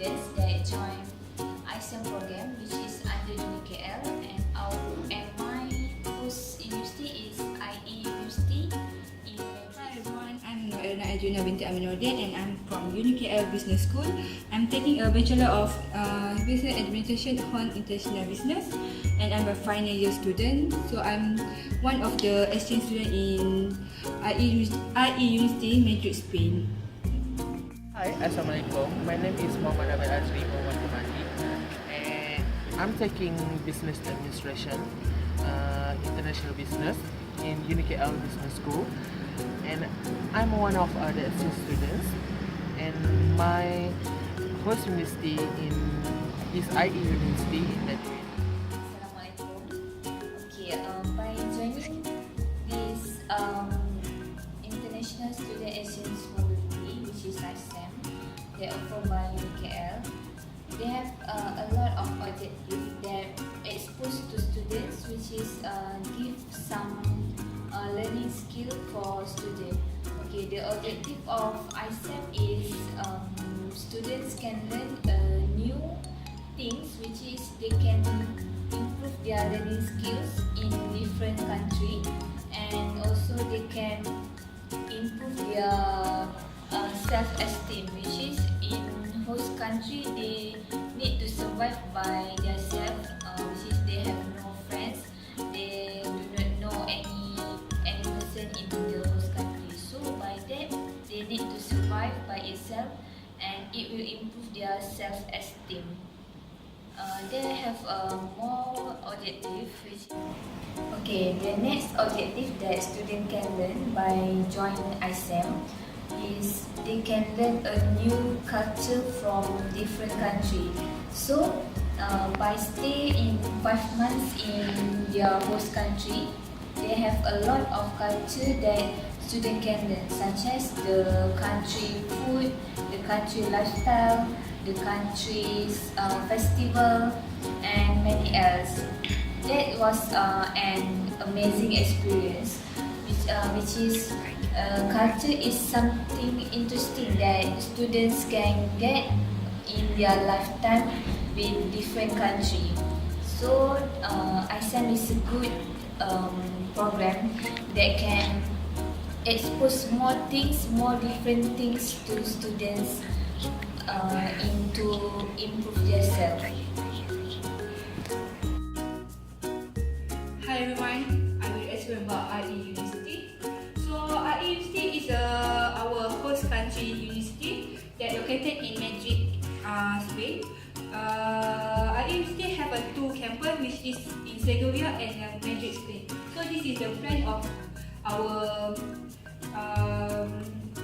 students that join Isem program, which is under UniKL, and my host university is IE University in Madrid. Hi everyone, I'm NORERNA Eddrina binti Aminuddin and I'm from UniKL Business School. I'm taking a Bachelor of Business Administration on International Business and I'm a final year student. So I'm one of the exchange students in IE University, Madrid, Spain. Hi, Assalamualaikum. My name is NABIL AZRI and I'm taking Business Administration, International Business in UniKL Business School, and I'm one of the exchange students. And my host university is IE University in Madrid. Assalamualaikum. Okay, by joining this international student exchange mobility, which is ISEM, they offer by UniKL, they have a lot of objectives that expose to students, which is give some learning skill for students. Okay, the objective of ISEM is students can learn new things, which is they can improve their learning skills in different country, and also they can improve their self-esteem, which is in host country they need to survive by themselves, which is they have no friends, they do not know any person in the host country. So by that they need to survive by itself, and it will improve their self-esteem. They have more objective, which the next objective that student can learn by joining ISEM is they can learn a new culture from different country. So by stay in 5 months in their host country, they have a lot of culture that student can learn, such as the country food, the country lifestyle, the country's festival, and many else. That was an amazing experience, which is culture is something interesting that students can get in their lifetime with different country. So ISEM is a good program that can expose more things, more different things to students to improve themselves. Hi everyone, I will explain about IE University. So IE University is our host country university that located in Madrid, Spain. IE University have two campus, which is in Segovia and Madrid, Spain. So this is the plan of our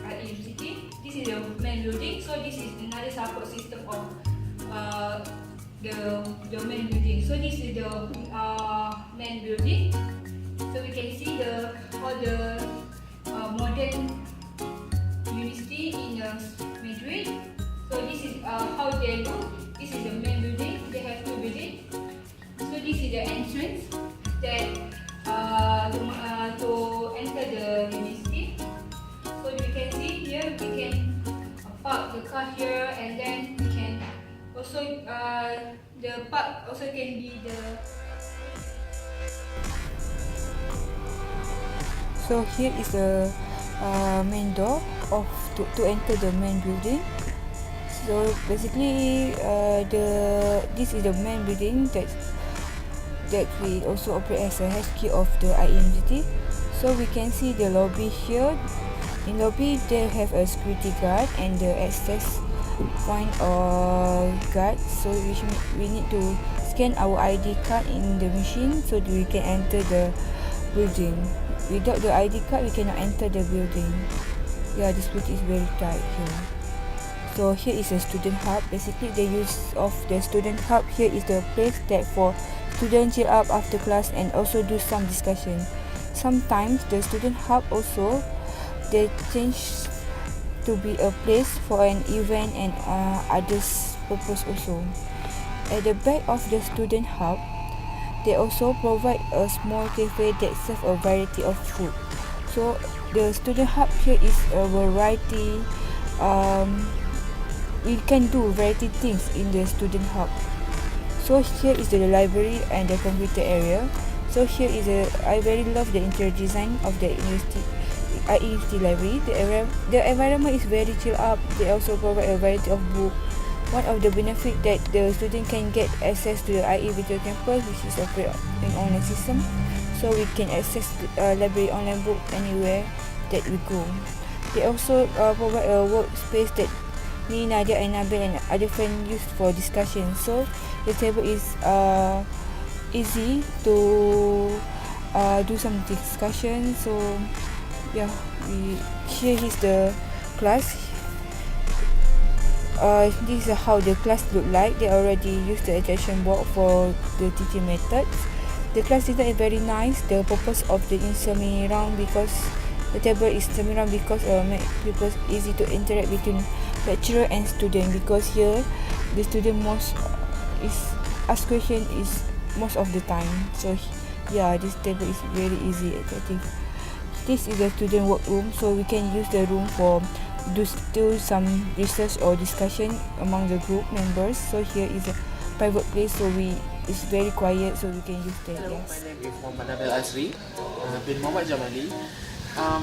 IE University. This is the main building. So this is another support system of the main building. So this is the main building. So we can see all the modern university in Madrid. So this is how they look. This is the main building. They have two buildings. So this is the entrance that to enter the university. So you can see here we can park the car here, and then we can also the park also can be the. So here is the main door to enter the main building. So basically this is the main building that we also operate as a HQ of the IE University. So we can see the lobby here. In lobby they have a security guard and the access point or guard. So we need to scan our ID card in the machine so that we can enter the building. Without the ID card we cannot enter the building. Yeah, this building is very tight here. So here is a student hub. Basically the use of the student hub here is the place that for students chill up after class and also do some discussion. Sometimes the student hub also they change to be a place for an event and others purpose also. At the back of the student hub, they also provide a small cafe that serve a variety of food. So the student hub here is a variety we can do variety things in the student hub. So here is the library and the computer area. So here is I very love the interior design of the university library. The environment is very chill up. They also provide a variety of books. One of the benefits that the student can get access to the IE Virtual Campus, which is operated in online system. So we can access library online book anywhere that we go. They also provide a workspace that me, Nadia and Nabil and other friends use for discussion. So the table is easy to do some discussion. So yeah, here is the class. This is how the class look like. They already use the attention board for the teaching methods. The class design is very nice. The purpose of the semi round because the table is semi round because make people easy to interact between lecturer and student, because here the student most is ask question is most of the time. So yeah, this table is very easy attractive. This is the student workroom, so we can use the room for do some research or discussion among the group members. So here is a private place, so it's very quiet, so we can use that. Hello, Yes. my name is Nabil AZRI bin Muhammad Jamali.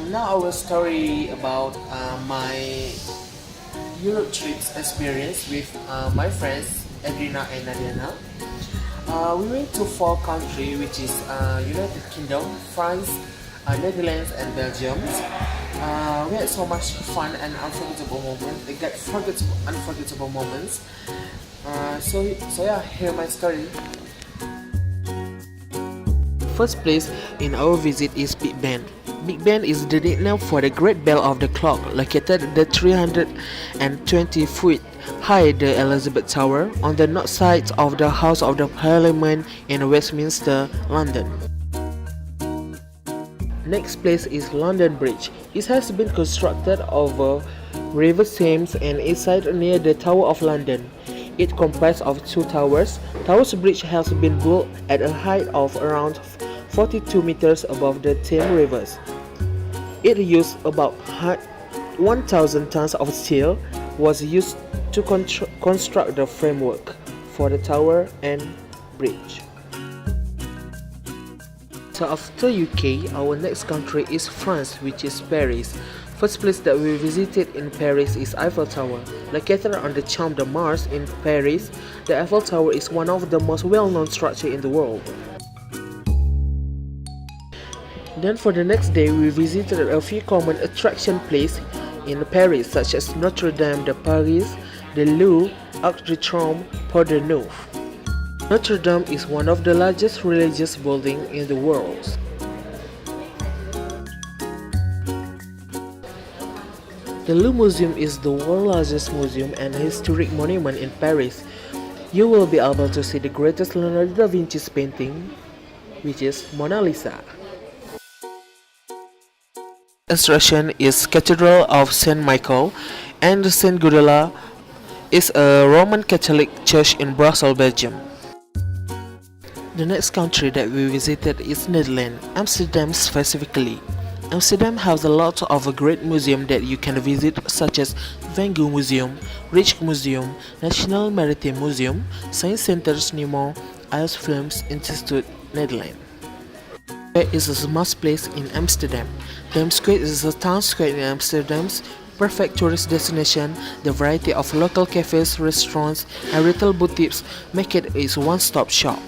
Now our story about my Europe trips experience with my friends Eddrina and NADIANA. We went to 4 countries, which is United Kingdom, France, Netherlands and Belgium. We had so much fun and unforgettable moments. They got unforgettable moments. So yeah, hear my story. First place in our visit is Big Ben. Big Ben is the nickname for the Great Bell of the Clock, located at the 320-foot high the Elizabeth Tower on the north side of the House of the Parliament in Westminster, London. Next place is London Bridge. It has been constructed over River Thames and is sited near the Tower of London. It comprises of 2 towers. Towers Bridge has been built at a height of around 42 meters above the Thames rivers. It used about 1,000 tons of steel was used to construct the framework for the tower and bridge. So after UK, our next country is France, which is Paris. First place that we visited in Paris is Eiffel Tower. Located on the Champ de Mars in Paris, the Eiffel Tower is one of the most well-known structures in the world. Then for the next day, we visited a few common attraction places in Paris, such as Notre Dame de Paris, the Louvre, Arc de Triomphe, Port de Neuf. Notre Dame is one of the largest religious buildings in the world. The Louvre Museum is the world's largest museum and historic monument in Paris. You will be able to see the greatest Leonardo da Vinci's painting, which is Mona Lisa. Attraction is Cathedral of Saint Michael, and Saint Gudula is a Roman Catholic church in Brussels, Belgium. The next country that we visited is Netherlands, Amsterdam specifically. Amsterdam has a lot of great museums that you can visit, such as Van Gogh Museum, Rijks Museum, National Maritime Museum, Science Centers Nemo, IELTS Films Institute, Netherlands. There is a must place in Amsterdam. Dam Square is a town square in Amsterdam's perfect tourist destination. The variety of local cafes, restaurants, and retail boutiques make it a one-stop shop.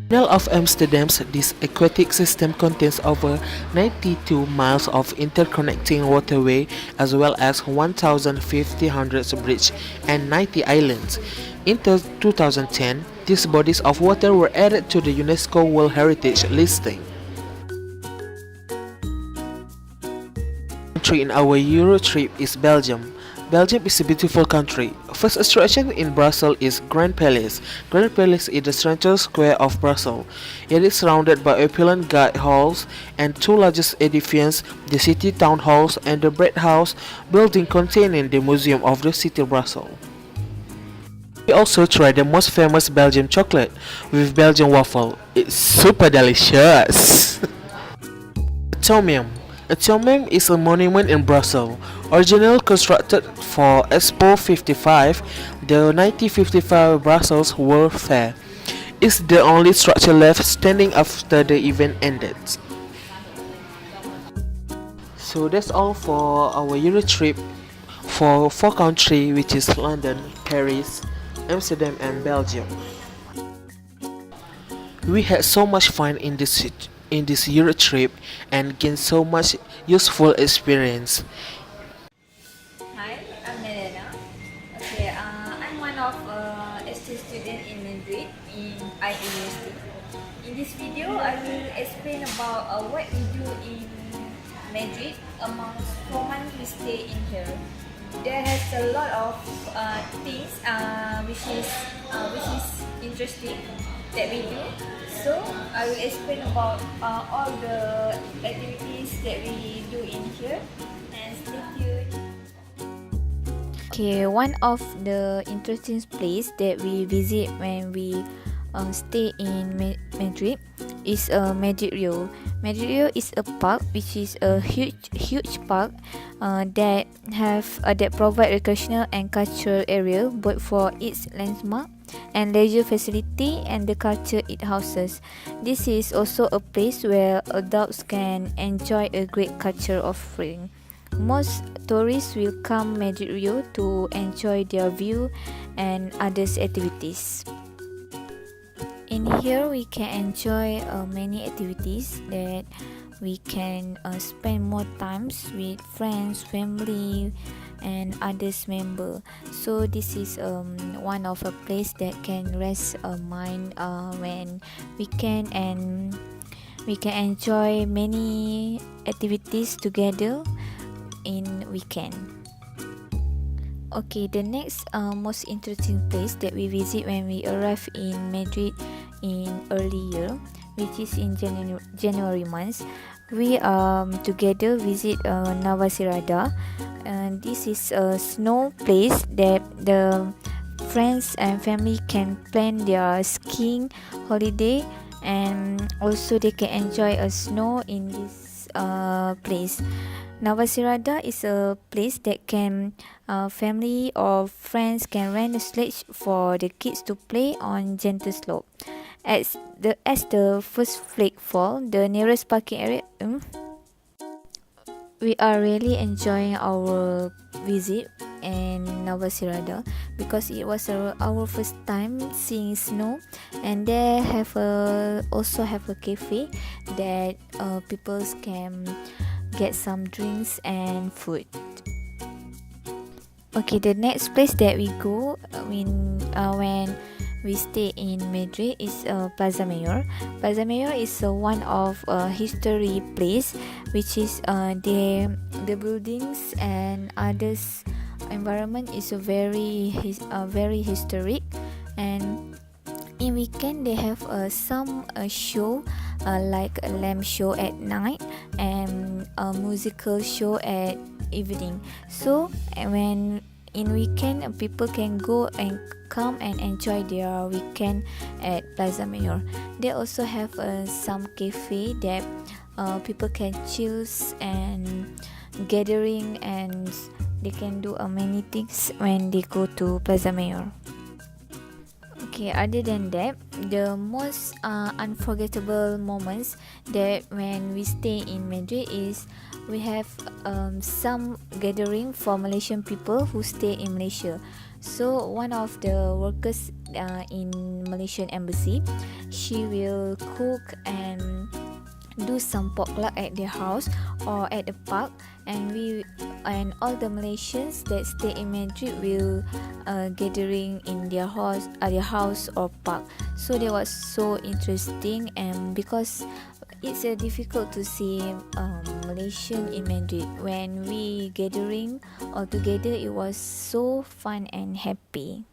The Canal of Amsterdam's this aquatic system contains over 92 miles of interconnecting waterway, as well as 1,500 bridges and 90 islands. In 2010, these bodies of water were added to the UNESCO World Heritage listing. Country in our Euro trip is Belgium. Belgium is a beautiful country. First attraction in Brussels is Grand Palace. Grand Palace is the central square of Brussels. It is surrounded by opulent guard halls and 2 largest edifices, the city town halls and the bread house building containing the museum of the city of Brussels. We also tried the most famous Belgian chocolate with Belgian waffle. It's super delicious. Tom Yum. A tomb is a monument in Brussels, originally constructed for Expo 55, the 1955 Brussels World Fair. It's the only structure left standing after the event ended. So that's all for our Euro trip for 4 countries, which is London, Paris, Amsterdam and Belgium. We had so much fun in this Euro trip and gained so much useful experience. Hi, I'm NADIANA. Okay, I'm one of exchange student in Madrid in University. In this video, I will explain about what we do in Madrid amongst 4 months we stay in here. There has a lot of things which is interesting that we do. So I will explain about all the activities that we do in here, and stay tuned. Okay, one of the interesting place that we visit when we stay in Madrid is MADRID. MADRID is a park which is a huge park that provide recreational and cultural area both for its landmark and leisure facility and the culture it houses. This is also a place where adults can enjoy a great culture offering. Most tourists will come Madrid to enjoy their view and others activities. In here we can enjoy many activities that we can spend more times with friends, family and others member. So this is one of a place that can rest our mind when we can, and we can enjoy many activities together in weekend. Okay, the next most interesting place that we visit when we arrive in Madrid in early year, which is in January month, we together visit Navacerrada, and this is a snow place that the friends and family can plan their skiing holiday, and also they can enjoy a snow in this place. Navacerrada is a place that can family or friends can rent a sledge for the kids to play on gentle slope. As the first flake fall, the nearest parking area. We are really enjoying our visit in Navacerrada because it was our first time seeing snow, and they also have a cafe that people can get some drinks and food. Okay, the next place that we go when we stay in Madrid is Plaza Mayor. Plaza Mayor is one of history place, which is the buildings and others environment is very historic, and in weekend they have some show like a lamp show at night and a musical show at evening. So when in weekend people can go and come and enjoy their weekend at Plaza Mayor. They also have some cafe that people can chill and gathering, and they can do many things when they go to Plaza Mayor. Okay, other than that, the most unforgettable moments that when we stay in Madrid is we have some gathering for Malaysian people who stay in Malaysia. So one of the workers in Malaysian embassy, she will cook and do some potluck at their house or at the park, and all the Malaysians that stay in Madrid will gathering in their house or park. So that was so interesting, and because it's difficult to see Malaysian in Madrid, when we gathering all together, it was so fun and happy.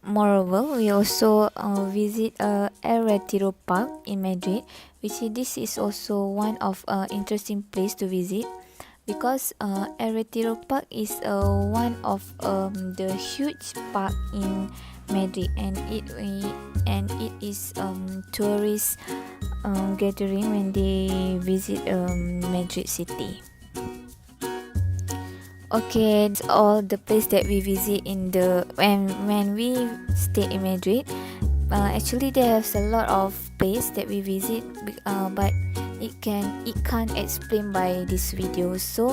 Moreover, we also visit El Retiro Park in Madrid, which this is also one of interesting place to visit, because El Retiro Park is one of the huge park in Madrid, and it is tourist gathering when they visit Madrid city. Okay, that's all the place that we visit in the when we stay in Madrid. Actually, there's a lot of place that we visit, but it can't explain by this video. So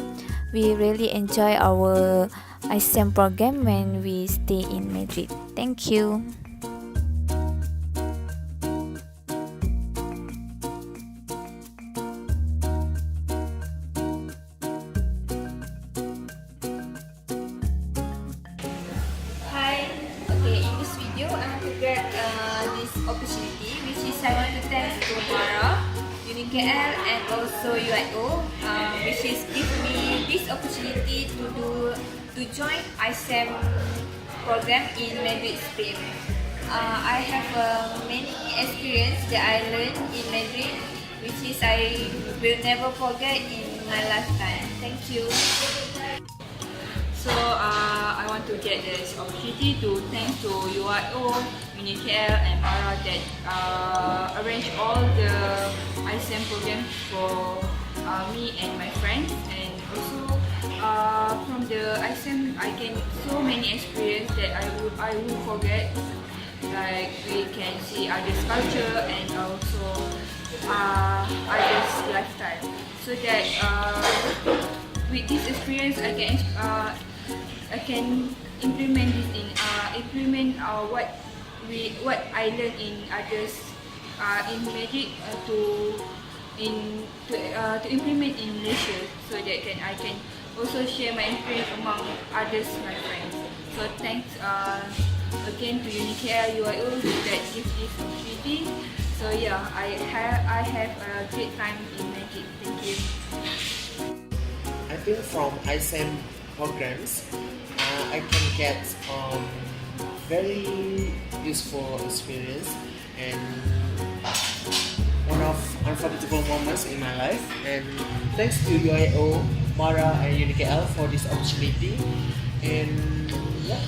we really enjoy our Isem program when we stay in Madrid. Thank you. Hi. Okay, in this video, I want to grab this opportunity, which is I want to thank to Mara, UniKL, and also UIO, which is give me this opportunity to join ISEM program in Madrid, Spain. I have many experience that I learned in Madrid, which is I will never forget in my lifetime. Thank you. So I want to get this opportunity to thank to UIO, UniKL and Mara that arrange all the ISEM programs for me and my friends, and also from the ISEM I gain so many experience that I will forget. Like we can see others' culture and also others' lifestyle. So that with this experience I can implement this in what I learned in others in Madrid to implement in Malaysia, so that I can also share my experience among others, my friends. So thanks again to UniKL, UIO that gives this opportunity. So yeah, I have a great time in Madrid. Thank you. I think from ISEM programs, I can get very useful experience and one of unforgettable moments in my life. And thanks to UIO, Mara, and UniKL for this opportunity. And yeah.